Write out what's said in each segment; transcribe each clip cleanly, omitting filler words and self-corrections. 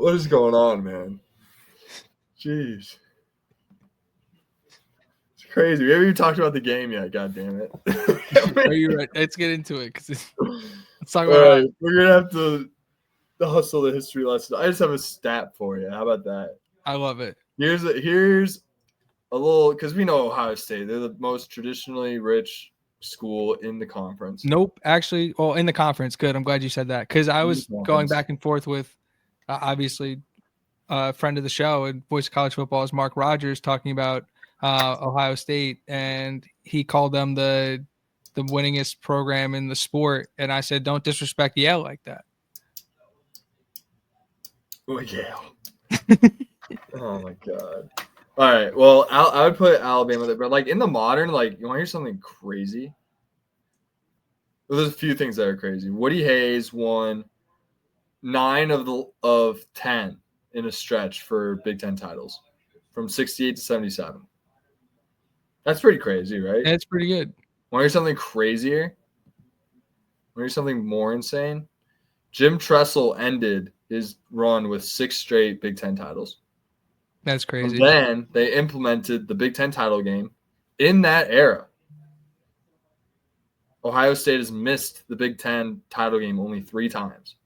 What is going on, man? Jeez. It's crazy. We haven't even talked about the game yet, god damn it. Are you right? Let's get into it. Let's talk All about right, we're going to have to hustle the history lesson. I just have a stat for you. How about that? I love it. Here's a little, because we know Ohio State. They're the most traditionally rich school in the conference. Nope. Actually, well, in the conference. Good. I'm glad you said that because I was going back and forth with, obviously, a friend of the show and Voice of College Football is Mark Rogers talking about Ohio State, and he called them the winningest program in the sport. And I said, don't disrespect Yale like that. Oh, Yale. Oh, my God. All right. Well, I would put Alabama there, but like in the modern, like you want to hear something crazy? Well, there's a few things that are crazy. Woody Hayes won 9 of 10 in a stretch for Big Ten titles, from 68 to 77. That's pretty crazy, right? That's pretty good. Want to hear something crazier? Want to hear something more insane? Jim Tressel ended his run with 6 straight Big Ten titles. That's crazy. And then they implemented the Big Ten title game in that era. Ohio State has missed the Big Ten title game only 3 times.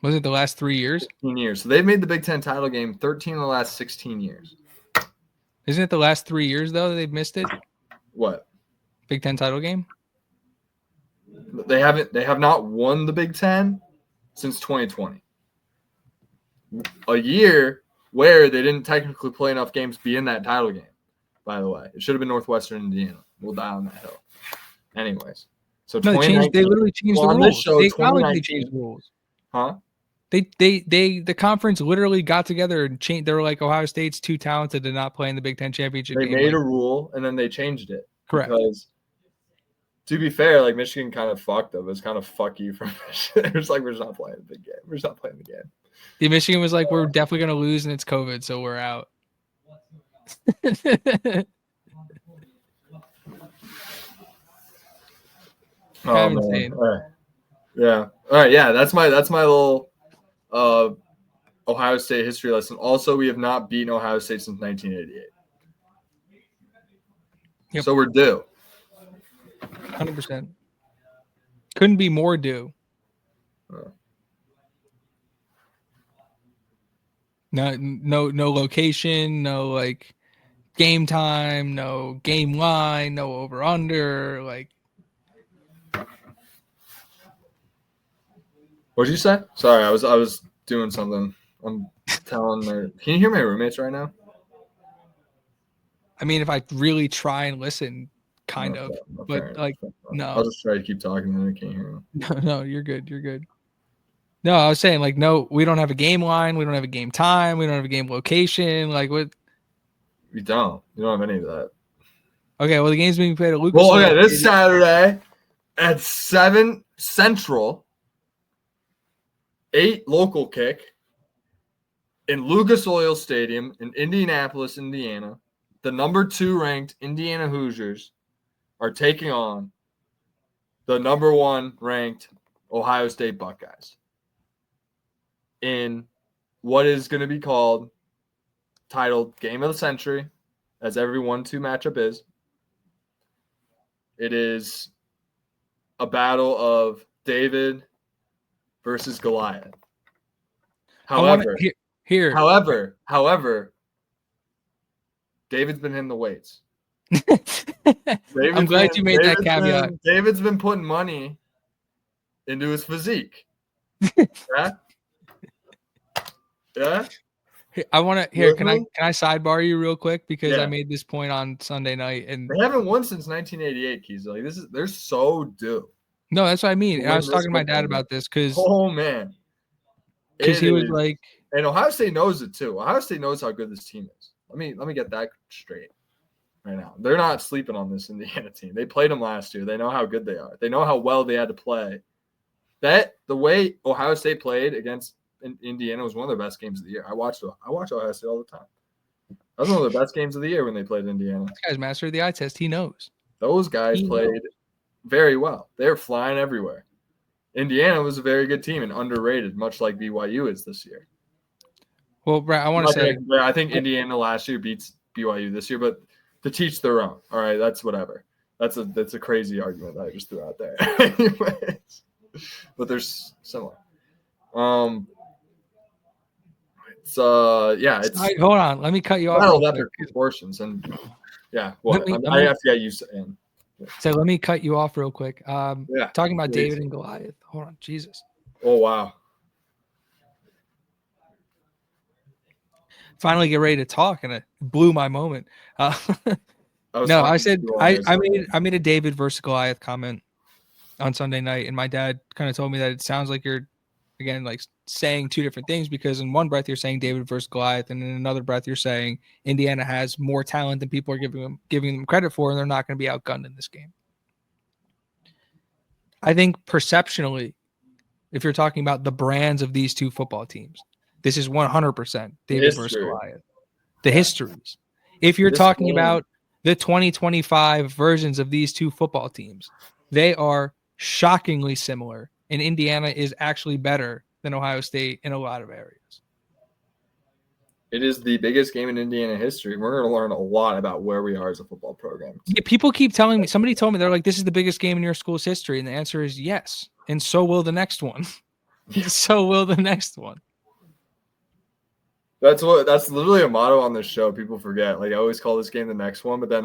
Was it the last 3 years? 15 years. So they've made the Big Ten title game 13 of the last 16 years. Isn't it the last 3 years, though, that they've missed it? What? Big Ten title game? They have not won the Big Ten since 2020. A year where they didn't technically play enough games to be in that title game, by the way. It should have been Northwestern Indiana. We'll die on that hill. Anyways. So no, they literally changed the rules. They acknowledged they changed the rules. Huh? The conference literally got together and changed. They were like, Ohio State's too talented to not play in the Big Ten championship game. They made a rule and then they changed it. Correct. Because to be fair, like Michigan kind of fucked them. It's kind of fuck you from Michigan. It was like, we're just not playing the big game. We're just not playing the game. The Michigan was like, we're definitely going to lose and it's COVID, so we're out. Oh, man. All right. Yeah. All right. Yeah. That's my little Ohio State history lesson. Also, we have not beaten Ohio State since 1988. Yep. So we're due. 100%. Couldn't be more due. No location, no like game time, no game line, no over under. Like, what'd you say? Sorry, I was doing something. I'm telling my. Can you hear my roommates right now? I mean, if I really try and listen, kind of, but like, no. I'll just try to keep talking and I can't hear them. No, you're good. You're good. No, I was saying like, no, we don't have a game line. We don't have a game time. We don't have a game location. Like what? We don't. You don't have any of that. Okay, well, the game's being played at Lucas. Well, okay, this Saturday at 7 Central, 8 local kick in Lucas Oil Stadium in Indianapolis, Indiana. The number 2 ranked Indiana Hoosiers are taking on the number 1 ranked Ohio State Buckeyes in what is going to be titled Game of the Century, as every 1-2 matchup is. It is a battle of David versus Goliath. However, David's been hitting the weights. I'm glad you made that caveat. David's been putting money into his physique. Yeah. Yeah. I want to here. Can I sidebar you real quick because I made this point on Sunday night and they haven't won since 1988. Keys, like they're so due. No, that's what I mean. And I was talking to my dad about this because he was like, and Ohio State knows it too. Ohio State knows how good this team is. Let me get that straight right now. They're not sleeping on this Indiana team. They played them last year. They know how good they are. They know how well they had to play. The way Ohio State played against Indiana was one of their best games of the year. I watch Ohio State all the time. That was one of the best games of the year when they played Indiana. This guy's master of the eye test. He knows. Those guys played very well. They were flying everywhere. Indiana was a very good team and underrated, much like BYU is this year. Well, Brad, I want to say I think Indiana last year beats BYU this year, but to teach their own. All right, that's whatever. That's a crazy argument that I just threw out there. Anyways, but there's similar. It's hold on. Let me cut you off. Not all that their proportions and what I have to get used to. And so let me cut you off real quick. Talking about David and Goliath. Hold on, Jesus. Oh wow. Finally get ready to talk, and it blew my moment. I said I made a David versus Goliath comment on Sunday night, and my dad kind of told me that it sounds like you're again like saying two different things, because in one breath you're saying David versus Goliath, and in another breath you're saying Indiana has more talent than people are giving them credit for, and they're not going to be outgunned in this game. I think perceptionally, if you're talking about the brands of these two football teams, this is 100% David versus Goliath. The histories. If you're talking about the 2025 versions of these two football teams, they are shockingly similar, and Indiana is actually better than Ohio State in a lot of areas. It is the biggest game in Indiana history. We're going to learn a lot about where we are as a football program. Yeah, people keep telling me, somebody told me, they're like, this is the biggest game in your school's history. And the answer is yes. And so will the next one. So will the next one. That's literally a motto on this show. People forget. Like, I always call this game the next one, but then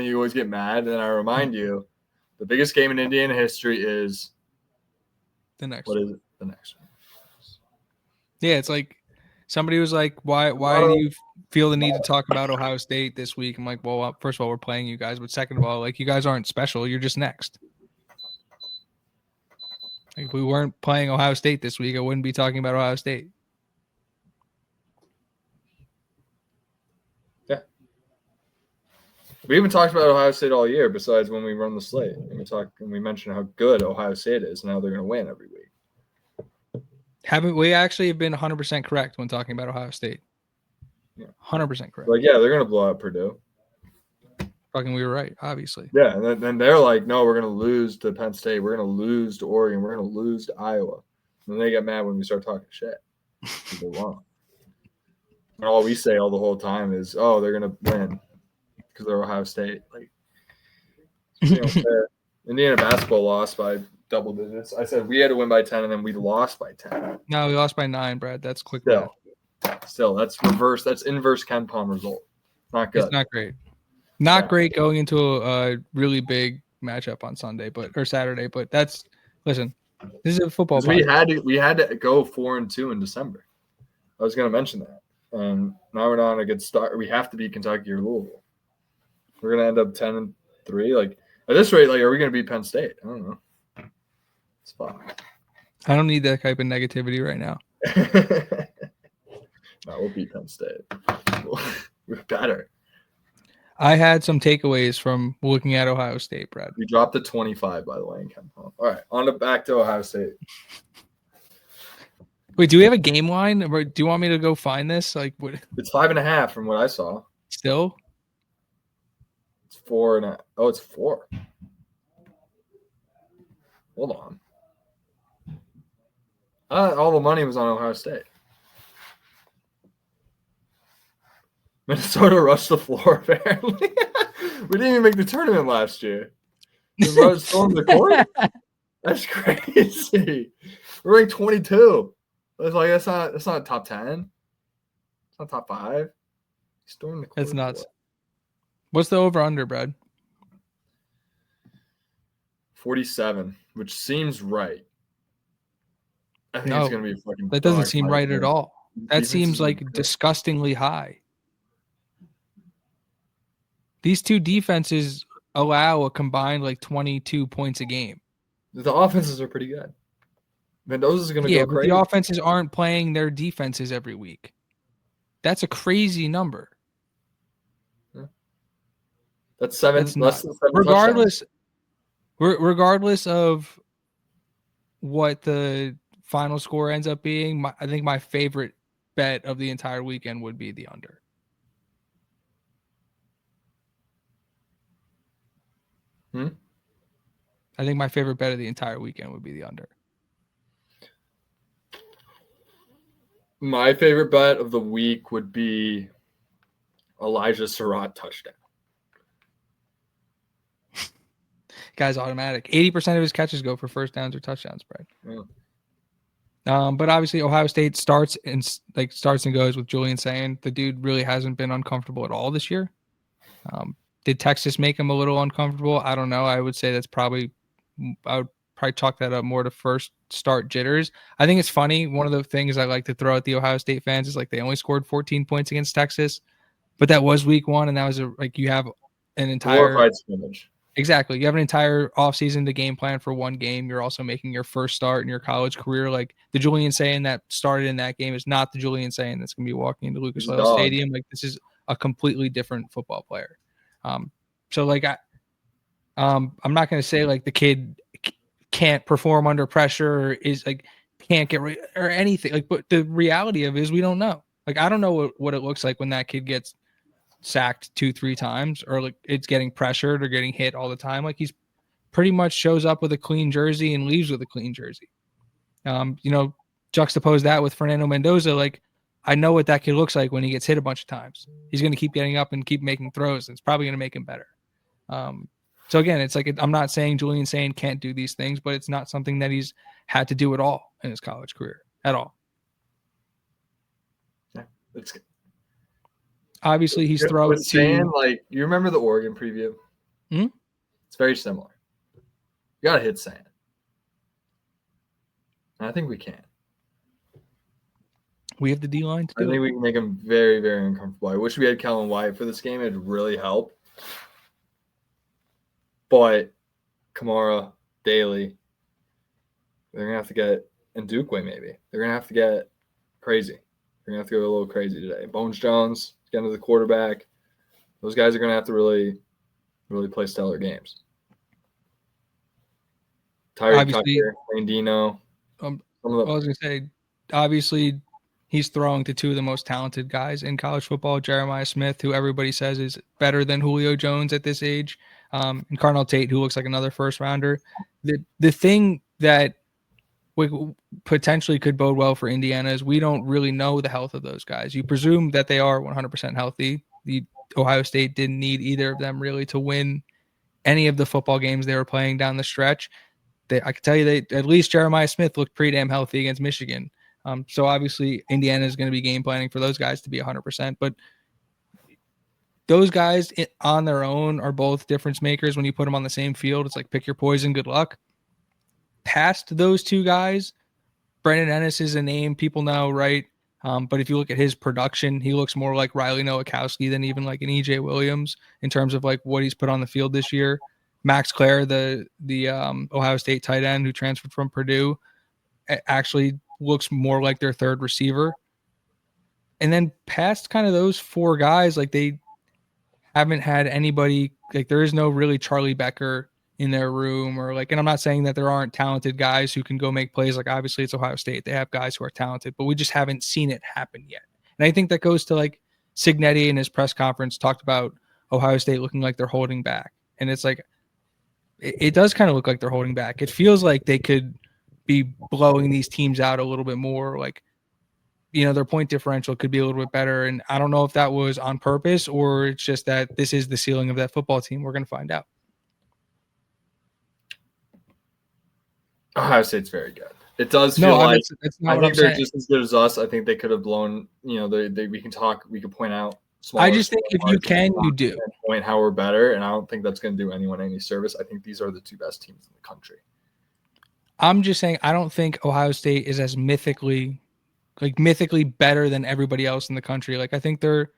you always get mad. And then I remind you, the biggest game in Indiana history is the next one. What is it? The next one. Yeah, it's like somebody was like, why do you feel the need to talk about Ohio State this week? I'm like, well, first of all, we're playing you guys, but second of all, like, you guys aren't special. You're just next. Like, if we weren't playing Ohio State this week, I wouldn't be talking about Ohio State. Yeah. We haven't talked about Ohio State all year, besides when we run the slate. And we mentioned how good Ohio State is, and how they're going to win every week. Haven't we actually have been 100% correct when talking about Ohio State? Yeah. 100% correct. Like, yeah, they're going to blow out Purdue. Fucking, we were right, obviously. Yeah, and then they're like, no, we're going to lose to Penn State. We're going to lose to Oregon. We're going to lose to Iowa. And then they get mad when we start talking shit. People wrong. And all we say all the whole time is, oh, they're going to win because they're Ohio State. Like, Indiana basketball lost by double digits. I said we had to win by 10, and then we lost by 10. No, we lost by 9, Brad. That's quick. Still, that's reverse. That's inverse Ken Palm result. Not good. It's not great. Not great going into a really big matchup on Saturday, but that's, listen, this is a football podcast. We had to go 4-2 in December. I was going to mention that. And now we're not on a good start. We have to beat Kentucky or Louisville. We're going to end up 10-3. Like, at this rate, like, are we going to beat Penn State? I don't know. It's fun. I don't need that type of negativity right now. No, we'll beat Penn State. We're better. I had some takeaways from looking at Ohio State, Brad. We dropped to 25, by the way, in Ken Palm. All right, back to Ohio State. Wait, do we have a game line? Or do you want me to go find this? Like, what? It's 5.5 from what I saw. Still? It's 4.5. Oh, it's 4. Hold on. All the money was on Ohio State. Minnesota rushed the floor, apparently. We didn't even make the tournament last year. The still in the court? That's crazy. We're ranked 22. That's not top 10. It's not top 5. Storm the court. That's nuts. What's the over-under, Brad? 47, which seems right. I think it's going to be fucking. That doesn't seem right at all. That seems like disgustingly high. These two defenses allow a combined like 22 points a game. The offenses are pretty good. Mendoza's going to go crazy. But the offenses aren't playing their defenses every week. That's a crazy number. Yeah. That's 7. That's less than 7 regardless of what the final score ends up being, I think my favorite bet of the entire weekend would be the under. I think my favorite bet of the entire weekend would be the under. My favorite bet of the week would be Elijah Surratt touchdown. Guy's automatic. 80% of his catches go for first downs or touchdowns, Brad. Yeah. But obviously Ohio State starts and goes with Julian saying the dude really hasn't been uncomfortable at all this year. Did Texas make him a little uncomfortable? I don't know. I would say I would probably chalk that up more to first start jitters. I think it's funny. One of the things I like to throw at the Ohio State fans is like they only scored 14 points against Texas, but that was week 1, and that was you have an entire glorified scrimmage. Exactly. You have an entire offseason to game plan for one game. You're also making your first start in your college career. Like the Julian Sayin that started in that game is not the Julian Sayin that's going to be walking into Lucas Oil Stadium. Like this is a completely different football player. So like I'm not going to say like the kid can't perform under pressure or is like can't get right or anything. Like, but the reality of it is we don't know. Like I don't know what it looks like when that kid gets sacked 2-3 times or like it's getting pressured or getting hit all the time. Like he's pretty much shows up with a clean jersey and leaves with a clean jersey. Juxtapose that with Fernando Mendoza. Like I know what that kid looks like when he gets hit a bunch of times. He's going to keep getting up and keep making throws. And it's probably going to make him better. So again, it's like, I'm not saying Julian Sayin can't do these things, but it's not something that he's had to do at all in his college career at all. Yeah, it's good. Obviously, he's throwing to like you remember the Oregon preview. Mm-hmm. It's very similar. You gotta hit Sayin. I think we can. We have the D line to do. I think we can make him very, very uncomfortable. I wish we had Kellen White for this game. It'd really help. But Kamara, Daly, they're gonna have to get and Dukeway maybe. They're gonna have to get crazy. They're gonna have to go a little crazy today. Bones Jones, get into the quarterback. Those guys are gonna have to really, really play stellar games. Tyree Tucker, Landino. I was gonna say, obviously, he's throwing to two of the most talented guys in college football: Jeremiah Smith, who everybody says is better than Julio Jones at this age, and Carnell Tate, who looks like another first rounder. The thing that potentially could bode well for Indiana is we don't really know the health of those guys. You presume that they are 100% healthy. The Ohio State didn't need either of them really to win any of the football games they were playing down the stretch. I can tell you at least Jeremiah Smith looked pretty damn healthy against Michigan. So obviously Indiana is going to be game planning for those guys to be 100%, but those guys on their own are both difference makers. When you put them on the same field, it's like pick your poison, good luck. Past those two guys, Brendan Ennis is a name people know, right? But if you look at his production, he looks more like Riley Nowakowski than even like an EJ Williams in terms of like what he's put on the field this year. Max Clare, the Ohio State tight end who transferred from Purdue, actually looks more like their third receiver. And then past kind of those four guys, like they haven't had anybody, like there is no really Charlie Becker in their room or like, and I'm not saying that there aren't talented guys who can go make plays. Like obviously it's Ohio State. They have guys who are talented, but we just haven't seen it happen yet. And I think that goes to like Cignetti in his press conference talked about Ohio State looking like they're holding back. And it's like, it does kind of look like they're holding back. It feels like they could be blowing these teams out a little bit more. Like, their point differential could be a little bit better. And I don't know if that was on purpose or it's just that this is the ceiling of that football team. We're going to find out. Ohio State's very good. It does feel like that's not I what think I'm they're saying. just as good as us. I think they could have blown. We can point out. I just think if you can, you do. Point how we're better, and I don't think that's going to do anyone any service. I think these are the two best teams in the country. I'm just saying I don't think Ohio State is as mythically better than everybody else in the country. Like I think they're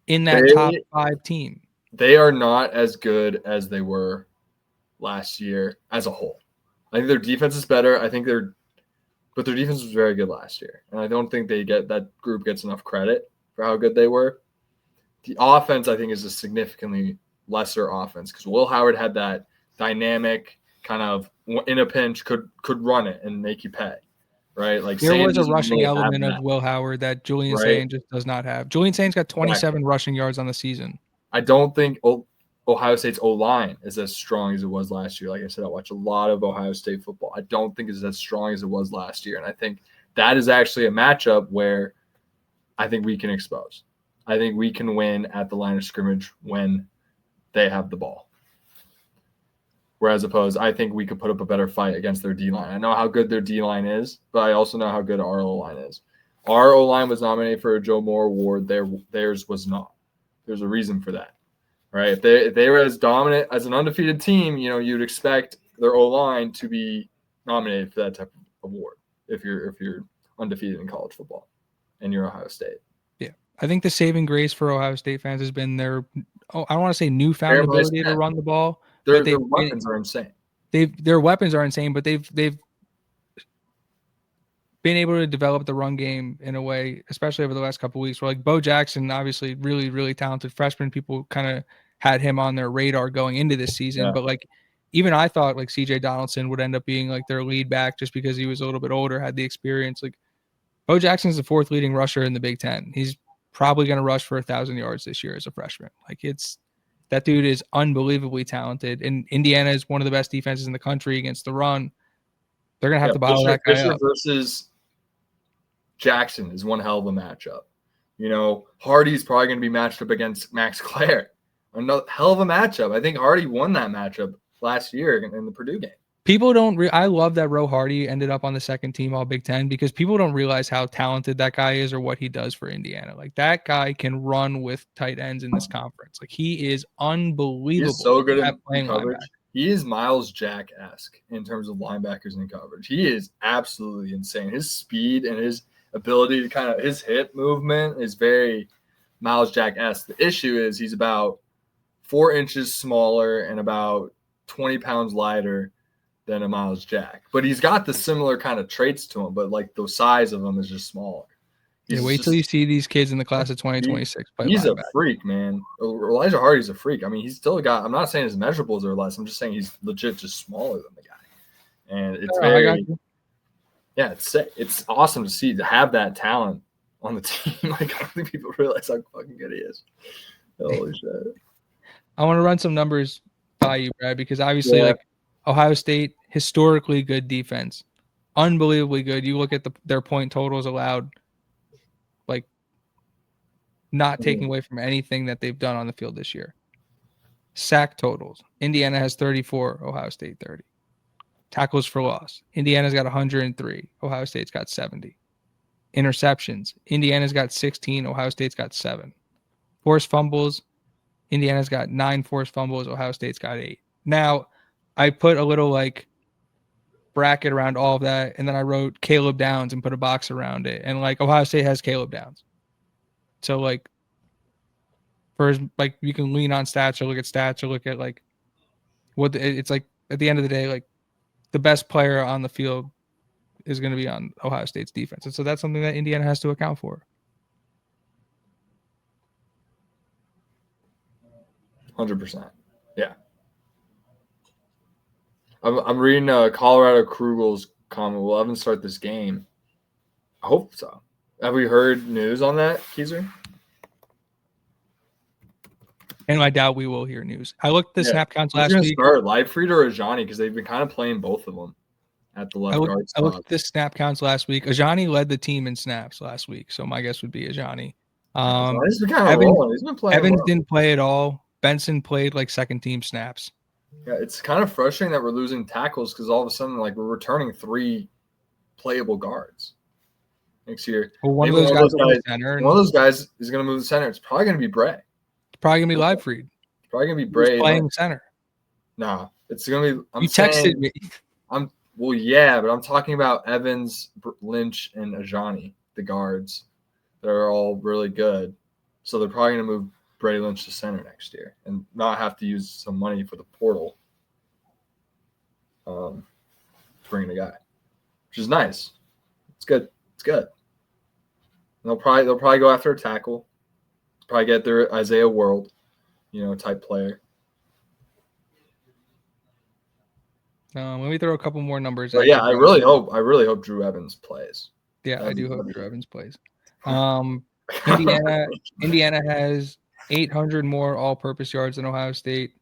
in that top 5 team. They are not as good as they were last year as a whole. I think their defense is better. But their defense was very good last year. And I don't think that group gets enough credit for how good they were. The offense, I think, is a significantly lesser offense because Will Howard had that dynamic kind of in a pinch could run it and make you pay, right? Like there was a rushing element of Will Howard that Julian Sayin just does not have. Julian Sayin's got 27 rushing yards on the season. I don't think Ohio State's O-line is as strong as it was last year. Like I said, I watch a lot of Ohio State football. I don't think it's as strong as it was last year. And I think that is actually a matchup where I think we can expose. I think we can win at the line of scrimmage when they have the ball. Whereas opposed, I think we could put up a better fight against their D-line. I know how good their D-line is, but I also know how good our O-line is. Our O-line was nominated for a Joe Moore Award. Theirs was not. There's a reason for that, right? If they were as dominant as an undefeated team, you'd expect their O-line to be nominated for that type of award if you're undefeated in college football and you're Ohio State. Yeah, I think the saving grace for Ohio State fans has been their I don't want to say newfound ability to run the ball. Their weapons are insane. Their weapons are insane, but they've been able to develop the run game in a way, especially over the last couple of weeks, where like Bo Jackson, obviously really, really talented freshman. People kind of had him on their radar going into this season, but like even I thought like CJ Donaldson would end up being like their lead back just because he was a little bit older, had the experience. Like Bo Jackson's the fourth leading rusher in the Big Ten. He's probably going to rush for 1,000 yards this year as a freshman. Like that dude is unbelievably talented, and Indiana is one of the best defenses in the country against the run. They're going to have to bottle that guy up. Versus Jackson is one hell of a matchup. Hardy's probably going to be matched up against Max Clare. Another hell of a matchup. I think Hardy won that matchup last year in the Purdue game. People don't I love that Ro Hardy ended up on the second team All Big Ten because people don't realize how talented that guy is or what he does for Indiana. Like that guy can run with tight ends in this conference. Like he is unbelievable. He's so good at playing coverage. He is Miles Jack-esque in terms of linebackers in coverage. He is absolutely insane. His speed and his ability to his hip movement is very Miles Jack-esque. The issue is he's about 4 inches smaller and about 20 pounds lighter than a Miles Jack, but he's got the similar kind of traits to him, but like the size of him is just smaller. Wait till you see these kids in the class of 2026. He's a freak, man. Elijah Hardy's a freak. I mean, he's still got, I'm not saying his measurables are less. I'm just saying he's legit just smaller than the guy. And it's it's awesome to have that talent on the team. Like, I don't think people realize how fucking good he is. Holy shit. I want to run some numbers by you, Brad, because obviously like Ohio State, historically good defense, unbelievably good. You look at their point totals allowed, like not taking away from anything that they've done on the field this year. Sack totals. Indiana has 34, Ohio State 30. Tackles for loss. Indiana's got 103. Ohio State's got 70. Interceptions. Indiana's got 16. Ohio State's got 7. Forced fumbles. Indiana's got 9 forced fumbles. Ohio State's got 8. Now, I put a little like bracket around all of that, and then I wrote Caleb Downs and put a box around it. And like Ohio State has Caleb Downs. So like first, like you can lean on stats or look at like what it's like at the end of the day, like the best player on the field is going to be on Ohio State's defense. And so that's something that Indiana has to account for. 100%. Yeah. I'm reading Colorado Krugel's comment. Will Evans start this game? I hope so. Have we heard news on that, Keezer? And I doubt we will hear news. I looked at the snap counts last week. Start Leifried or Ajani because they've been kind of playing both of them at the left guard spot. I looked at the snap counts last week. Ajani led the team in snaps last week, so my guess would be Ajani. He's been kind of rolling. He's been playing. Evans didn't play at all. Benson played like second team snaps. Yeah, it's kind of frustrating that we're losing tackles because all of a sudden, like, we're returning 3 playable guards next year. Well, one of those guys is going to move the center. It's probably going to be Bray. It's probably going to be Leifried. It's probably going to be Bray. Playing center. No, it's going to be – You texted me. Well, yeah, but I'm talking about Evans, Lynch, and Ajani, the guards. They're all really good. So they're probably going to move Bray Lynch to center next year and not have to use some money for the portal to bring in a guy, which is nice. It's good. It's good. And they'll probably go after a tackle. Probably get their Isaiah World, type player. Let me throw a couple more numbers. But yeah, I really hope Drew Evans plays. Yeah, I do hope Drew Evans plays. Indiana has 800 more all-purpose yards than Ohio State.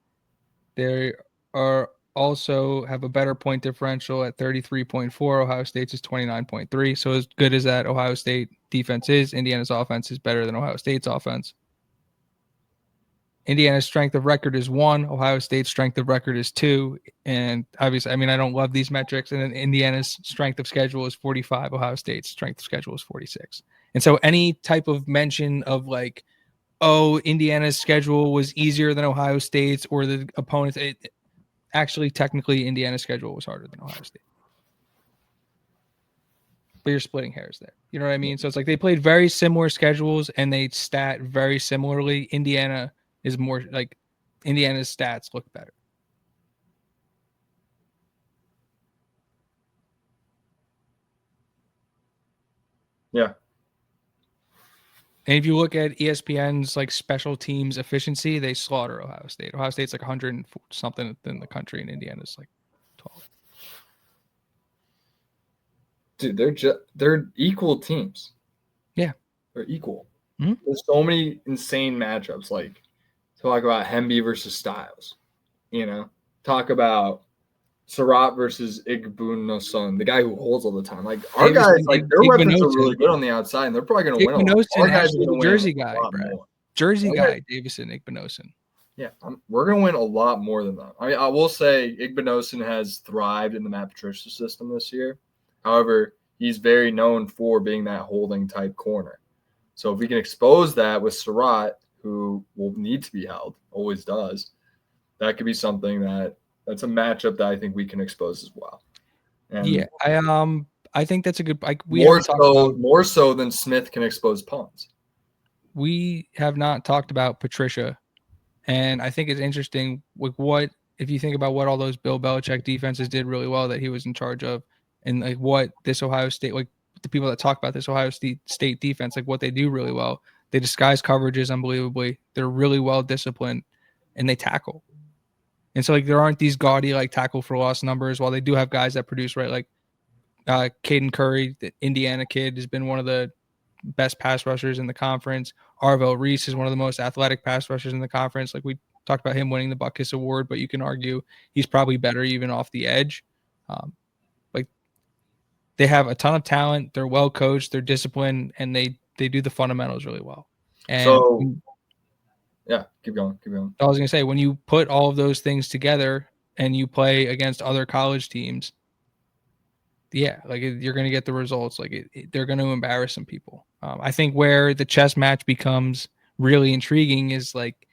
They are also have a better point differential at 33.4. Ohio State's is 29.3. So as good as that Ohio State defense is, Indiana's offense is better than Ohio State's offense. Indiana's strength of record is 1. Ohio State's strength of record is 2. And obviously, I mean, I don't love these metrics. And then Indiana's strength of schedule is 45. Ohio State's strength of schedule is 46. And so any type of mention of like, oh, Indiana's schedule was easier than Ohio State's or the opponents, actually, technically, Indiana's schedule was harder than Ohio State. But you're splitting hairs there. You know what I mean? So it's like they played very similar schedules and they stat very similarly. Indiana is more like Indiana's stats look better. Yeah. And if you look at ESPN's like special teams efficiency, they slaughter Ohio State. Ohio State's like 100 and something in the country, and Indiana's like 12. Dude, they're equal teams. Yeah, they're equal. Mm-hmm. There's so many insane matchups. Like talk about Hemby versus Styles. You know, talk about Surratt versus Igbonosun, the guy who holds all the time. Like our guys, like their weapons are really good on the outside, and they're probably going to win. Our guys are going to Jersey guy, bro. Jersey guy, Davison Igbonosun. Yeah, we're going to win a lot more than them. I mean, I will say Igbonosun has thrived in the Matt Patricia system this year. However, he's very known for being that holding type corner. So if we can expose that with Surratt, who will need to be held, always does, that could be something that's a matchup that I think we can expose as well. And yeah, I think that's a good. Like more so than Smith can expose punts. We have not talked about Patricia, and I think it's interesting. Like what if you think about what all those Bill Belichick defenses did really well that he was in charge of, and like what this Ohio State, like the people that talk about this Ohio State defense, like what they do really well. They disguise coverages unbelievably. They're really well disciplined, and they tackle. And so like there aren't these gaudy like tackle for loss numbers. While they do have guys that produce right, like Caden Curry, the Indiana kid, has been one of the best pass rushers in the conference. Arvell Reese is one of the most athletic pass rushers in the conference. Like we talked about him winning the Butkus Award, but you can argue he's probably better even off the edge. Like they have a ton of talent. They're well coached. They're disciplined, and they do the fundamentals really well. And so, yeah, keep going. I was going to say, when you put all of those things together and you play against other college teams, yeah, like you're going to get the results. Like they're going to embarrass some people. I think where the chess match becomes really intriguing is like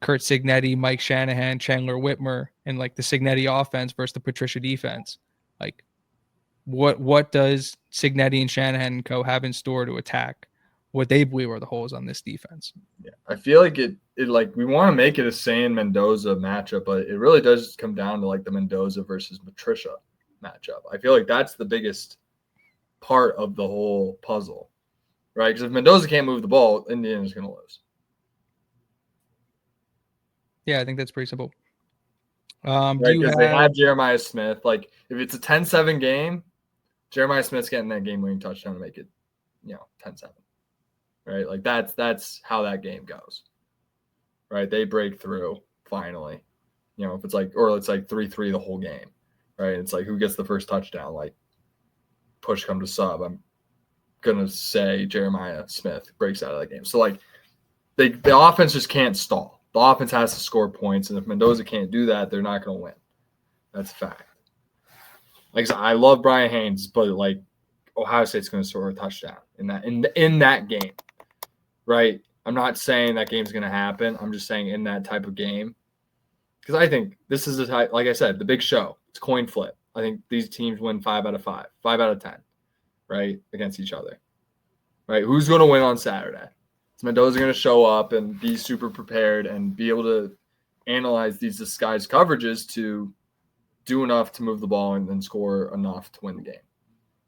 Kurt Cignetti, Mike Shanahan, Chandler Whitmer, and like the Cignetti offense versus the Patricia defense. Like what does Cignetti and Shanahan and co have in store to attack what they believe are the holes on this defense? Yeah, I feel like it like we want to make it a San Mendoza matchup, but it really does come down to like the Mendoza versus Patricia matchup. I feel like that's the biggest part of the whole puzzle, right? Because if Mendoza can't move the ball, Indiana's going to lose. Yeah, I think that's pretty simple. Right, because they have Jeremiah Smith. Like if it's a 10-7 game, Jeremiah Smith's getting that game-winning touchdown to make it, 10-7. Right? Like that's how that game goes. Right? They break through finally. If it's like, or it's like 3-3 the whole game. Right? It's like who gets the first touchdown? Like push come to sub. I'm gonna say Jeremiah Smith breaks out of that game. So like the offense just can't stall. The offense has to score points, and if Mendoza can't do that, they're not gonna win. That's a fact. Like I said, I love Brian Haynes, but like Ohio State's gonna score a touchdown in that game. Right? I'm not saying that game's gonna happen. I'm just saying in that type of game. Because I think this is the type, like I said, the big show. It's coin flip. I think these teams win 5 out of 5, 5 out of 10, right, against each other. Right? Who's going to win on Saturday? Is Mendoza going to show up and be super prepared and be able to analyze these disguised coverages to do enough to move the ball and then score enough to win the game?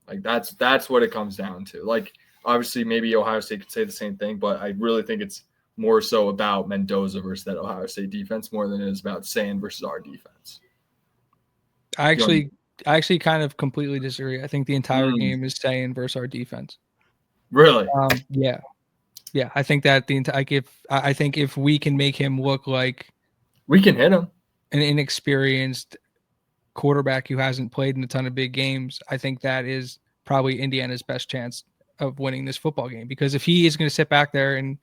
Like that's what it comes down to. Like obviously maybe Ohio State could say the same thing, but I really think it's more so about Mendoza versus that Ohio State defense more than it is about Sand versus our defense. I actually kind of completely disagree. I think the entire game is Sand versus our defense. Really? Yeah. I think that I think if we can make him look like we can hit him. an inexperienced quarterback who hasn't played in a ton of big games, I think that is probably Indiana's best chance of winning this football game. Because if he is going to sit back there and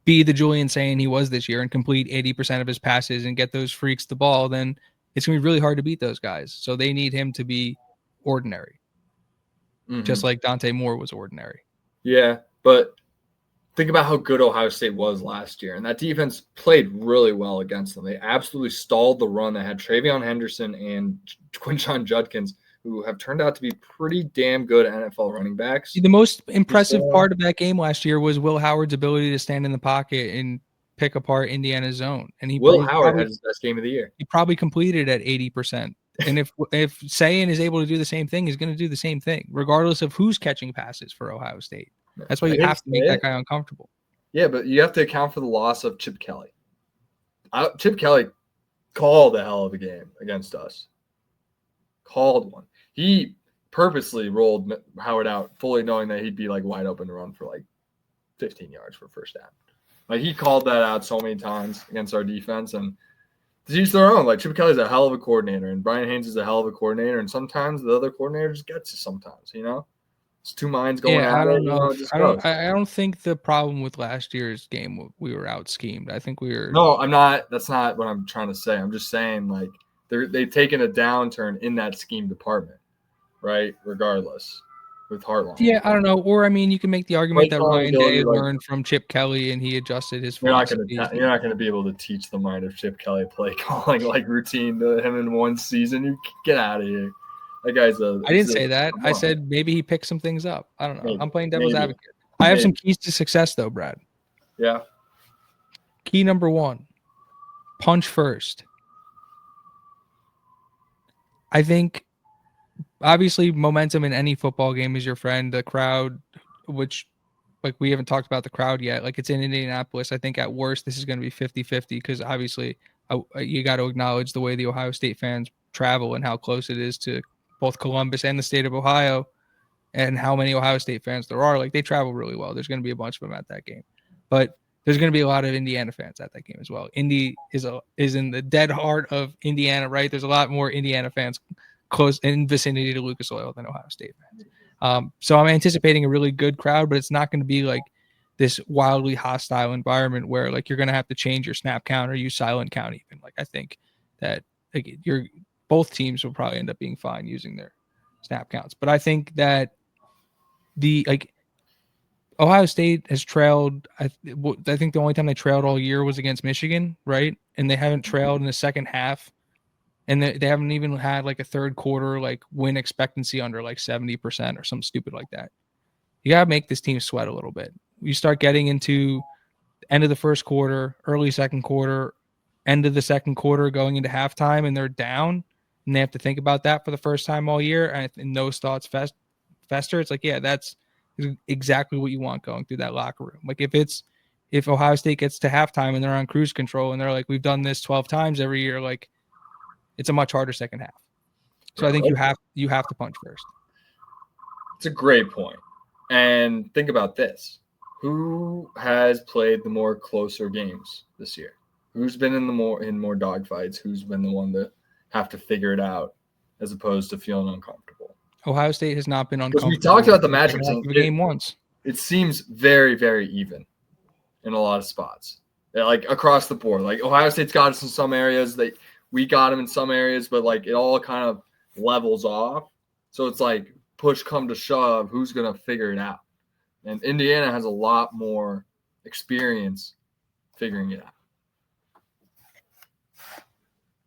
be the Julian Sayin he was this year and complete 80% of his passes and get those freaks the ball, then it's going to be really hard to beat those guys. So they need him to be ordinary, just like Dante Moore was ordinary. Yeah, but think about how good Ohio State was last year, and that defense played really well against them. They absolutely stalled the run. They had Travion Henderson and Quinshon Judkins, who have turned out to be pretty damn good NFL running backs. The most impressive part of that game last year was Will Howard's ability to stand in the pocket and pick apart Indiana's zone. And Will Howard had his best game of the year. He probably completed at 80%. And if Sayin is able to do the same thing, he's going to do the same thing, regardless of who's catching passes for Ohio State. That's why you have to make that guy uncomfortable. Yeah, but you have to account for the loss of Chip Kelly. Chip Kelly called a hell of a game against us. Called one. He purposely rolled Howard out, fully knowing that he'd be like wide open to run for like 15 yards for first down. Like he called that out so many times against our defense, and to each their own. Like Chip Kelly's a hell of a coordinator, and Brian Haynes is a hell of a coordinator, and sometimes the other coordinator just gets you. Sometimes, it's two minds going at it. I don't think the problem with last year's game we were out schemed. I think we were. No, I'm not. That's not what I'm trying to say. I'm just saying like they've taken a downturn in that scheme department, right? Regardless, with Hartline. Yeah, I don't know. Or I mean, you can make the argument that Ryan Day learned from Chip Kelly and he adjusted his. You're not going to be able to teach the mind of Chip Kelly play calling like routine to him in one season. You get out of here. That guy's I didn't say that. I said maybe he picked some things up. I don't know. Maybe. I'm playing devil's advocate. I have some keys to success, though, Brad. Yeah. Key number 1, punch first. I think, obviously, momentum in any football game is your friend. The crowd, which, like, we haven't talked about the crowd yet. Like, it's in Indianapolis. I think at worst, this is going to be 50-50 because, obviously, you got to acknowledge the way the Ohio State fans travel and how close it is to both Columbus and the state of Ohio, and how many Ohio State fans there are. Like, they travel really well. There's going to be a bunch of them at that game, but there's going to be a lot of Indiana fans at that game as well. Indy is in the dead heart of Indiana, right? There's a lot more Indiana fans close in vicinity to Lucas Oil than Ohio State fans. So I'm anticipating a really good crowd, but it's not going to be like this wildly hostile environment where like you're going to have to change your snap count or use silent count even. Like I think that like both teams will probably end up being fine using their snap counts. But I think that Ohio State has trailed. I think the only time they trailed all year was against Michigan, right? And they haven't trailed in the second half. And they haven't even had like a third quarter like win expectancy under like 70% or something stupid like that. You got to make this team sweat a little bit. You start getting into the end of the first quarter, early second quarter, end of the second quarter, going into halftime, and they're down. And they have to think about that for the first time all year, and those thoughts fester. It's like, yeah, that's exactly what you want going through that locker room. Like if Ohio State gets to halftime and they're on cruise control and they're like, we've done this 12 times every year, like it's a much harder second half. So I think you have to punch first. It's a great point. And think about this: who has played the more closer games this year? Who's been in more dogfights? Who's been the one to have to figure it out as opposed to feeling uncomfortable? Ohio State has not been uncomfortable. We talked about the matchups in the game once. It seems very, very even in a lot of spots. Like across the board. Like Ohio State's got us in some areas. We got them in some areas, but like it all kind of levels off. So it's like push come to shove, who's going to figure it out? And Indiana has a lot more experience figuring it out.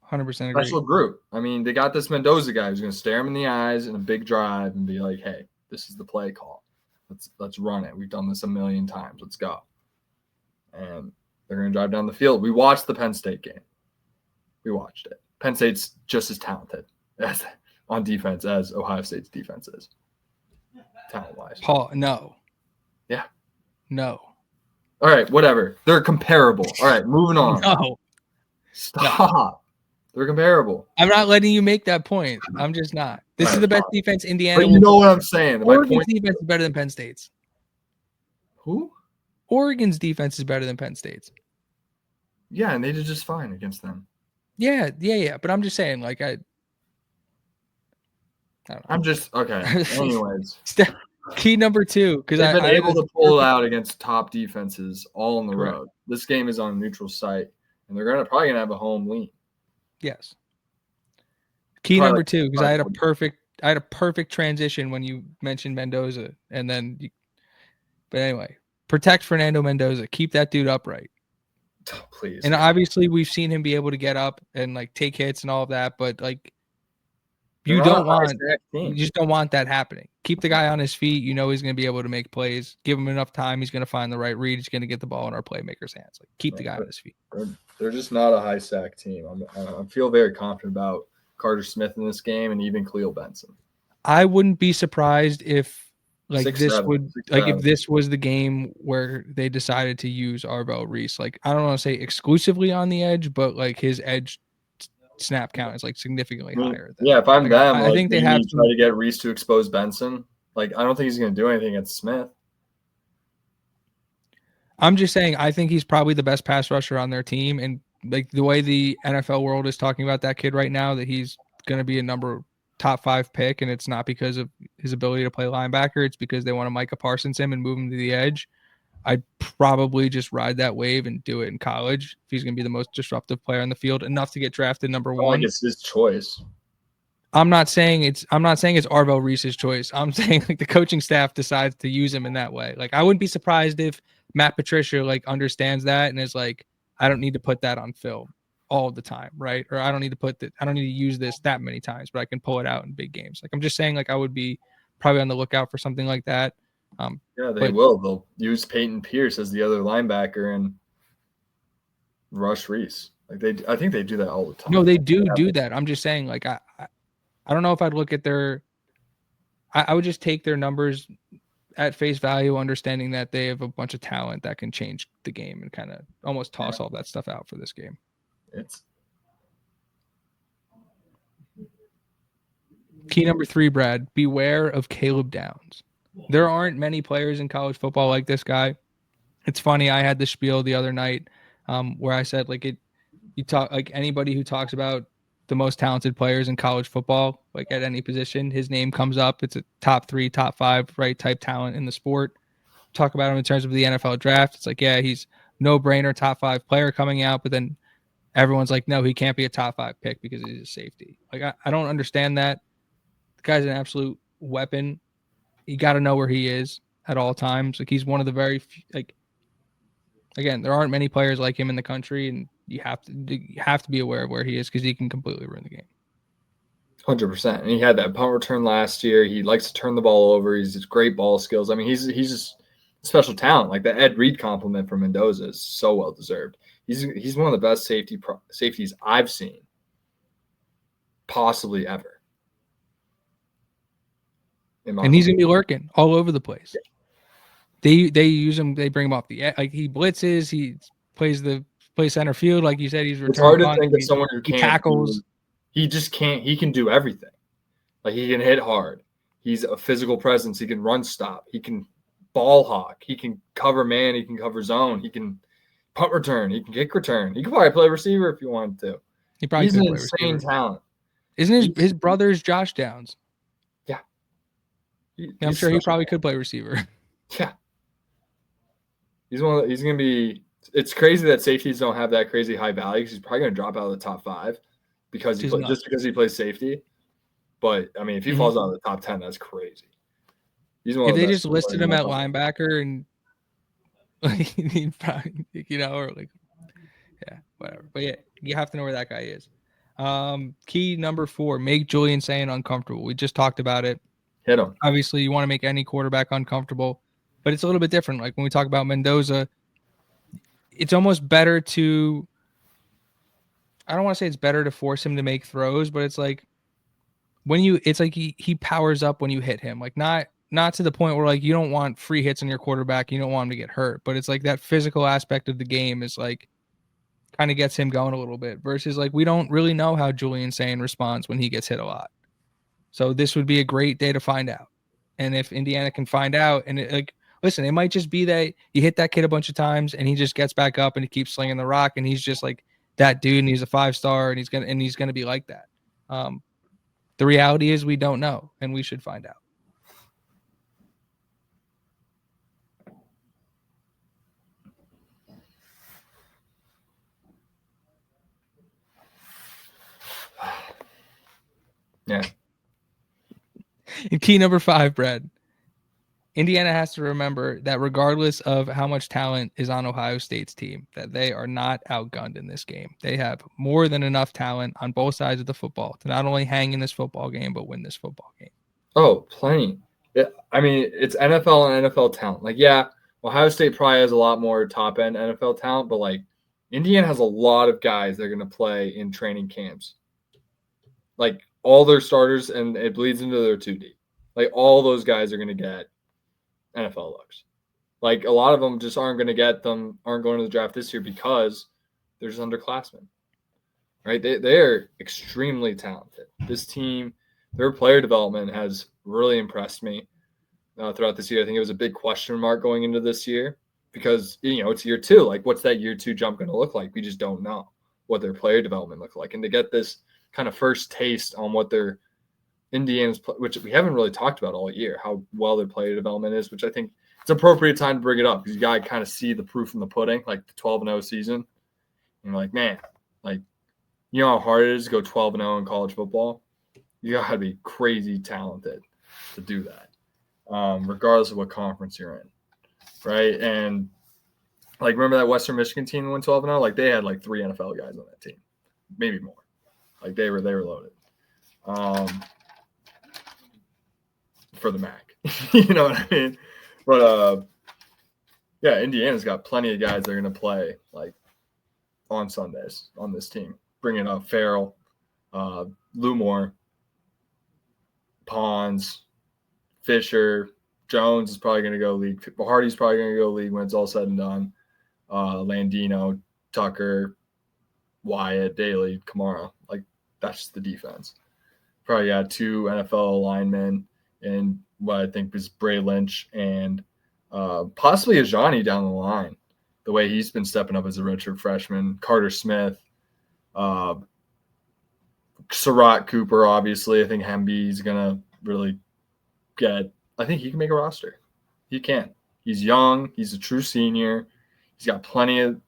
100% agree. Special group. I mean, they got this Mendoza guy who's going to stare him in the eyes in a big drive and be like, hey, this is the play call. Let's run it. We've done this a million times. Let's go. And they're going to drive down the field. We watched the Penn State game. We watched it. Penn State's just as talented on defense as Ohio State's defense is. Talent-wise. Paul, no. Yeah. No. All right, whatever. They're comparable. All right, moving on. No. Stop. No. They're comparable. I'm not letting you make that point. I'm just not. This is the best defense Indiana. But you know what I'm saying. Oregon's defense is better than Penn State's. Who? Oregon's defense is better than Penn State's. Yeah, and they did just fine against them. Yeah. But I'm just saying, like, I don't know. I'm just okay. Anyways, key number 2, because they've been I able to pull it out against top defenses all on the Correct. road. This game is on a neutral site, and they're probably gonna have a home lean. Yes. Key Probably number 2, because I had a perfect transition when you mentioned Mendoza, and then but anyway, protect Fernando Mendoza. Keep that dude upright. Oh, please. And obviously we've seen him be able to get up and like take hits and all of that, but like you just don't want that happening. Keep the guy on his feet. You know he's going to be able to make plays. Give him enough time. He's going to find the right read. He's going to get the ball in our playmakers' hands. Like keep the guy on his feet. They're just not a high sack team. I feel very confident about Carter Smith in this game and even Khalil Benson. I wouldn't be surprised if if this was the game where they decided to use Arvell Reese. Like I don't want to say exclusively on the edge, but like his edge snap count is like significantly higher. If I'm them, I think they have to try to get Reese to expose Benson. Like I don't think he's going to do anything against Smith. I'm just saying I think he's probably the best pass rusher on their team, and like the way the NFL world is talking about that kid right now, that he's going to be a top 5 pick, and it's not because of his ability to play linebacker. It's because they want to Micah Parsons him and move him to the edge. I'd probably just ride that wave and do it in college if he's going to be the most disruptive player on the field, enough to get drafted number 1. Like it's his choice. I'm not saying it's Arvell Reese's choice. I'm saying like the coaching staff decides to use him in that way. Like I wouldn't be surprised if Matt Patricia like understands that and is like, I don't need to put that on film all the time, right? Or I don't need to use this that many times, but I can pull it out in big games. Like I'm just saying, like I would be probably on the lookout for something like that. They will. They'll use Peyton Pierce as the other linebacker and rush Reese. I think they do that all the time. No, they do that. I'm just saying, like I don't know if I'd look at I would just take their numbers at face value, understanding that they have a bunch of talent that can change the game and kind of almost toss all that stuff out for this game. Key number 3, Brad, beware of Caleb Downs. There aren't many players in college football like this guy. It's funny. I had the spiel the other night where I said, you talk like anybody who talks about the most talented players in college football, like at any position, his name comes up. It's a top 3, top 5, right type talent in the sport. Talk about him in terms of the NFL draft. It's like, yeah, he's no brainer, top 5 player coming out, but then everyone's like, no, he can't be a top 5 pick because he's a safety. Like, I don't understand that. The guy's an absolute weapon. You got to know where he is at all times. Like he's one of the very few, like, again, there aren't many players like him in the country, and you have to be aware of where he is because he can completely ruin the game. 100%. And he had that punt return last year. He likes to turn the ball over. He's just great ball skills. I mean, he's just a special talent. Like the Ed Reed compliment from Mendoza is so well deserved. He's one of the best safeties I've seen, possibly ever. And he's gonna be lurking all over the place. They use him. They bring him off the like he blitzes. He plays center field, like you said. He's it's hard to think of someone who can't tackles. He just can't. He can do everything. Like he can hit hard. He's a physical presence. He can run stop. He can ball hawk. He can cover man. He can cover zone. He can punt return. He can kick return. He can probably play receiver if you wanted to. He's an insane talent. Isn't his brother's Josh Downs? Yeah. I'm sure he probably could play receiver. Yeah. He's going to be – it's crazy that safeties don't have that crazy high value because he's probably going to drop out of the top 5 because because he plays safety. But, I mean, if he falls out of the top 10, that's crazy. If they just listed him at linebacker and he'd probably, or like – yeah, whatever. But, yeah, you have to know where that guy is. Key number 4, make Julian Sayin uncomfortable. We just talked about it. Hit him. Obviously, you want to make any quarterback uncomfortable, but it's a little bit different. Like when we talk about Mendoza, it's almost better to – I don't want to say it's better to force him to make throws, but it's like it's like he powers up when you hit him. Like not to the point where like you don't want free hits on your quarterback. You don't want him to get hurt, but it's like that physical aspect of the game is like kind of gets him going a little bit versus like we don't really know how Julian Sayin responds when he gets hit a lot. So this would be a great day to find out. And if Indiana can find out, and listen, it might just be that you hit that kid a bunch of times and he just gets back up and he keeps slinging the rock and he's just like that dude and he's a 5-star and he's gonna be like that. The reality is we don't know, and we should find out. Yeah. And key number 5, Brad. Indiana has to remember that regardless of how much talent is on Ohio State's team, that they are not outgunned in this game. They have more than enough talent on both sides of the football to not only hang in this football game, but win this football game. Oh, plenty. I mean, it's NFL and NFL talent. Like, yeah, Ohio State probably has a lot more top-end NFL talent, but, like, Indiana has a lot of guys that are going to play in training camps. Like, all their starters, and it bleeds into their 2D. Like, all those guys are going to get NFL looks. Like, a lot of them just aren't going to the draft this year because they're just underclassmen, right? They are extremely talented. This team, their player development has really impressed me throughout this year. I think it was a big question mark going into this year because, it's year 2. Like, what's that year 2 jump going to look like? We just don't know what their player development look like. And to get this kind of first taste on what their Indiana's, which we haven't really talked about all year, how well their player development is, which I think it's appropriate time to bring it up because you got to kind of see the proof in the pudding, like the 12-0 season. And you're like, man, like, you know how hard it is to go 12-0 in college football? You got to be crazy talented to do that, regardless of what conference you're in, right? And, like, remember that Western Michigan team that went 12-0? Like, they had, like, 3 NFL guys on that team, maybe more. Like, they were loaded. For the MAC. You know what I mean? But yeah, Indiana's got plenty of guys that are going to play like on Sundays on this team. Bringing up Farrell, Lumore, Pons, Fisher, Jones is probably going to go league. Hardy's probably going to go league when it's all said and done. Landino, Tucker, Wyatt, Daly, Kamara. Like, that's just the defense. Probably got 2 NFL linemen and what I think was Bray Lynch and possibly Ajani down the line, the way he's been stepping up as a redshirt freshman. Carter Smith, Surratt Cooper, obviously. I think Hemby's going to really I think he can make a roster. He can. He's young. He's a true senior. He's got plenty of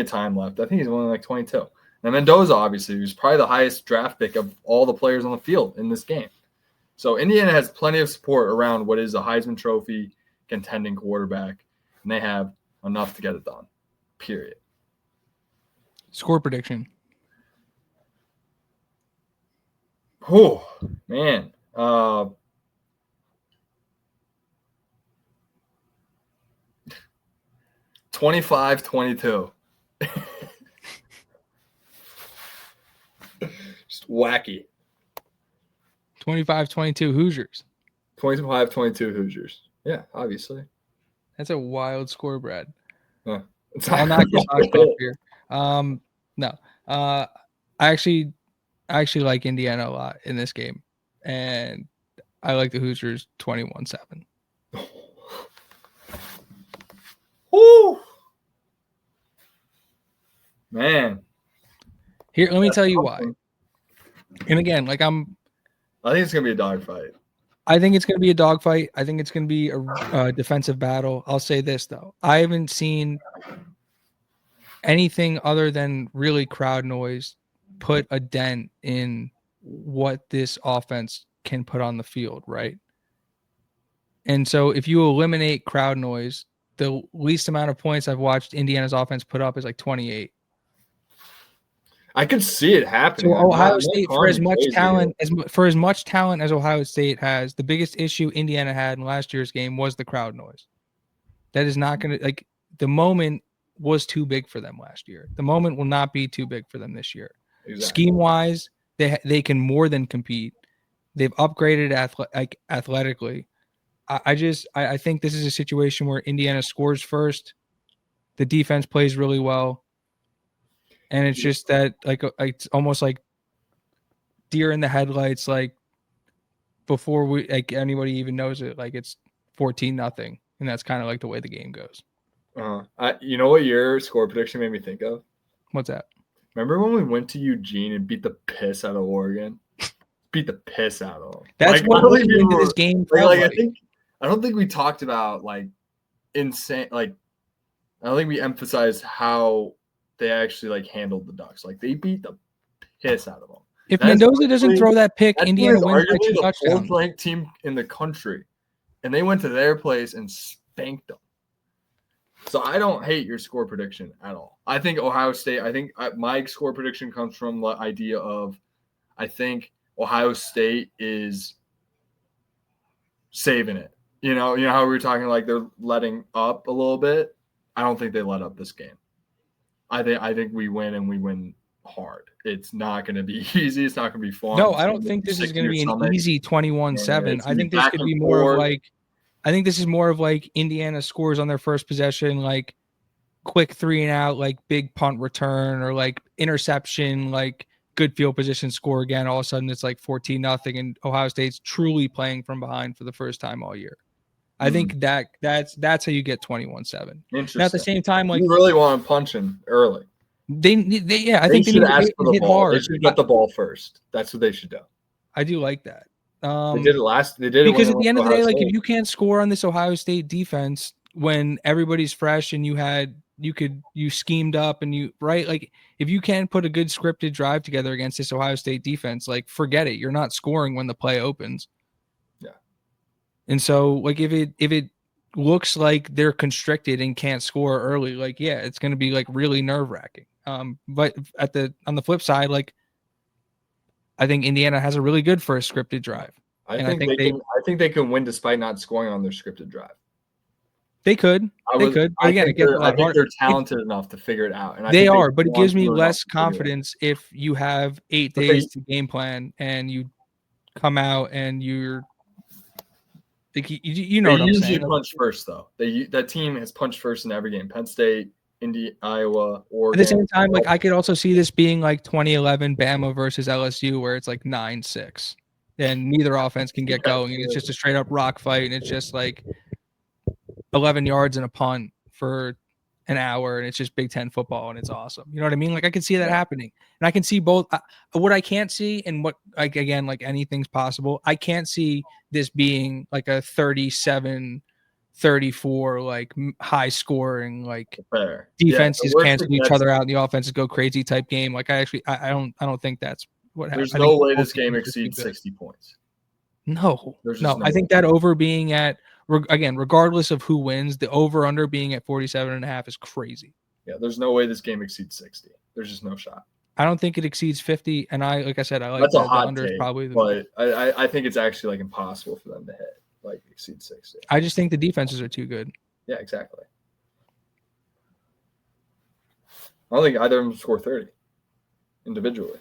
time left. I think he's only like 22. And Mendoza, obviously, who's probably the highest draft pick of all the players on the field in this game. So Indiana has plenty of support around what is a Heisman Trophy contending quarterback, and they have enough to get it done, period. Score prediction. Oh, man. 25-22. Just wacky. 25-22 Hoosiers. 25-22 Hoosiers. Yeah, obviously. That's a wild score, Brad. I'll knock your socks off here. No. I actually like Indiana a lot in this game. And I like the Hoosiers 21-7. Woo! Man. Here, let me tell you why. And again, I think it's going to be a dogfight. I think it's going to be a dogfight. I think it's going to be a defensive battle. I'll say this, though. I haven't seen anything other than really crowd noise put a dent in what this offense can put on the field, right? And so if you eliminate crowd noise, the least amount of points I've watched Indiana's offense put up is like 28. I could see it happening. So Ohio State, for as much talent as Ohio State has, the biggest issue Indiana had in last year's game was the crowd noise. That is not going to the moment was too big for them last year. The moment will not be too big for them this year. Exactly. Scheme wise, they can more than compete. They've upgraded athletically. I think this is a situation where Indiana scores first. The defense plays really well. And it's just that it's almost like deer in the headlights, before anybody even knows it, it's 14-0. And that's kind of the way the game goes. You know what your score prediction made me think of? What's that? Remember when we went to Eugene and beat the piss out of Oregon? Beat the piss out of them. That's what winning into this game felt like. I don't think we talked about like insane. Like I don't think we emphasized how they actually like handled the Ducks. Like they beat the piss out of them. If Mendoza doesn't throw that pick, that Indiana wins by 2 the touchdowns. Fourth-ranked team in the country, and they went to their place and spanked them. So I don't hate your score prediction at all. I think Ohio State. My score prediction comes from the idea of, I think Ohio State is saving it. You know how we were talking like they're letting up a little bit. I don't think they let up this game. I think we win and we win hard. It's not going to be easy. It's not going to be fun. No, I don't think this is going to be an easy 21-7. I think this could be more of like Indiana scores on their first possession, like quick 3 and out, like big punt return or like interception, like good field position score again. All of a sudden it's like 14-0 and Ohio State's truly playing from behind for the first time all year. I think that's how you get 21-7. Interesting. At the same time, like you really want to punch in early. I think they should ask for the ball. Hard. They should get the ball first. That's what they should do. I do like that. They did it because at the end of the day, like if you can't score on this Ohio State defense when everybody's fresh and you schemed up and like if you can't put a good scripted drive together against this Ohio State defense, like forget it. You're not scoring when the play opens. Yeah. And so like if it looks like they're constricted and can't score early, like yeah, it's going to be like really nerve-wracking. But on the flip side, like I think Indiana has a really good first scripted drive. I think they can win despite not scoring on their scripted drive. They could. But again, I think they're talented enough to figure it out. And they are, but it gives me less confidence if you have 8 days to game plan and you come out and you're like, you know what I'm saying. They usually punch first, though. That team has punched first in every game. Penn State, Indy, Iowa, Oregon. At the same time, like I could also see this being like 2011 Bama versus LSU, where it's like 9-6, and neither offense can get going, and it's just a straight up rock fight, and it's just like 11 yards and a punt for an hour, and it's just Big Ten football, and it's awesome. You know what I mean? Like I can see that happening, and I can see both. What I can't see, and what like again, like anything's possible. I can't see this being like a 37-34, like high scoring, like defenses cancel each other out and the offenses go crazy type game. Like I don't think that's what happens. There's no way this game exceeds 60 points. No. I think that over being at, again, regardless of who wins, the over under being at 47.5 is crazy. Yeah, there's no way this game exceeds 60. There's just no shot. I don't think it exceeds 50, and like I said, I like that's the under is probably but I think it's actually like impossible for them to hit, like exceed 60. I just think the defenses are too good. Yeah, exactly. I don't think either of them score 30 individually.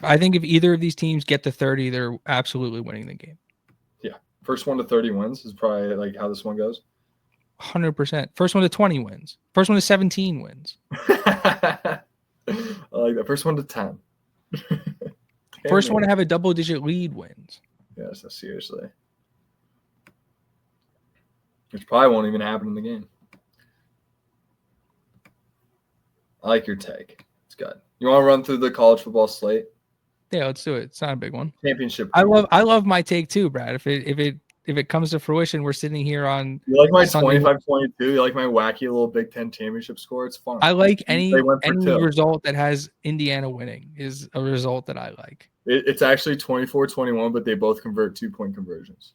I think if either of these teams get to 30, they're absolutely winning the game. Yeah. First one to 30 wins is probably like how this one goes. 100%. First one to 20 wins. First one to 17 wins. I like that. First one to 10. First one to have a double-digit lead wins. Yeah, so seriously. Which probably won't even happen in the game. I like your take. It's good. You want to run through the college football slate? Yeah, let's do it. It's not a big one. Championship. I love my take too, Brad. If it comes to fruition, we're sitting here on. You like my 25-22? You like my wacky little Big Ten championship score? It's fun. I like any result that has Indiana winning is a result that I like. It's actually 24-21, but they both convert 2-point conversions.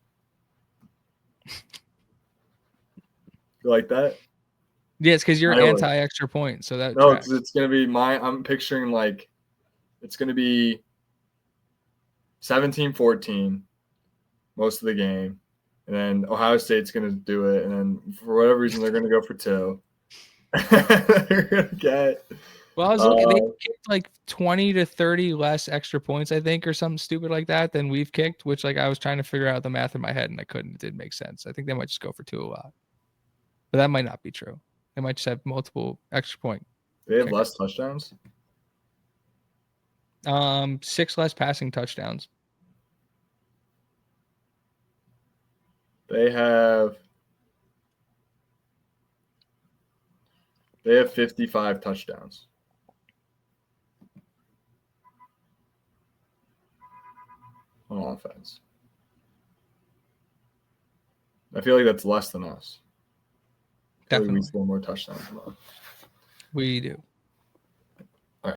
You like that? Yeah, it's because you're anti-extra point, so that no, it's gonna be I'm picturing like it's gonna be 17-14 most of the game, and then Ohio State's gonna do it, and then for whatever reason they're gonna go for 2. They're gonna get. Well, I was looking. They kicked like 20 to 30 less extra points, I think, or something stupid like that than we've kicked. Which, like, I was trying to figure out the math in my head, and I couldn't. It didn't make sense. I think they might just go for 2 a lot, but that might not be true. They might just have multiple extra point. They have less touchdowns. 6 less passing touchdowns. They have 55 touchdowns. on offense. I feel like that's less than us. Definitely. We score more touchdowns than us. We do.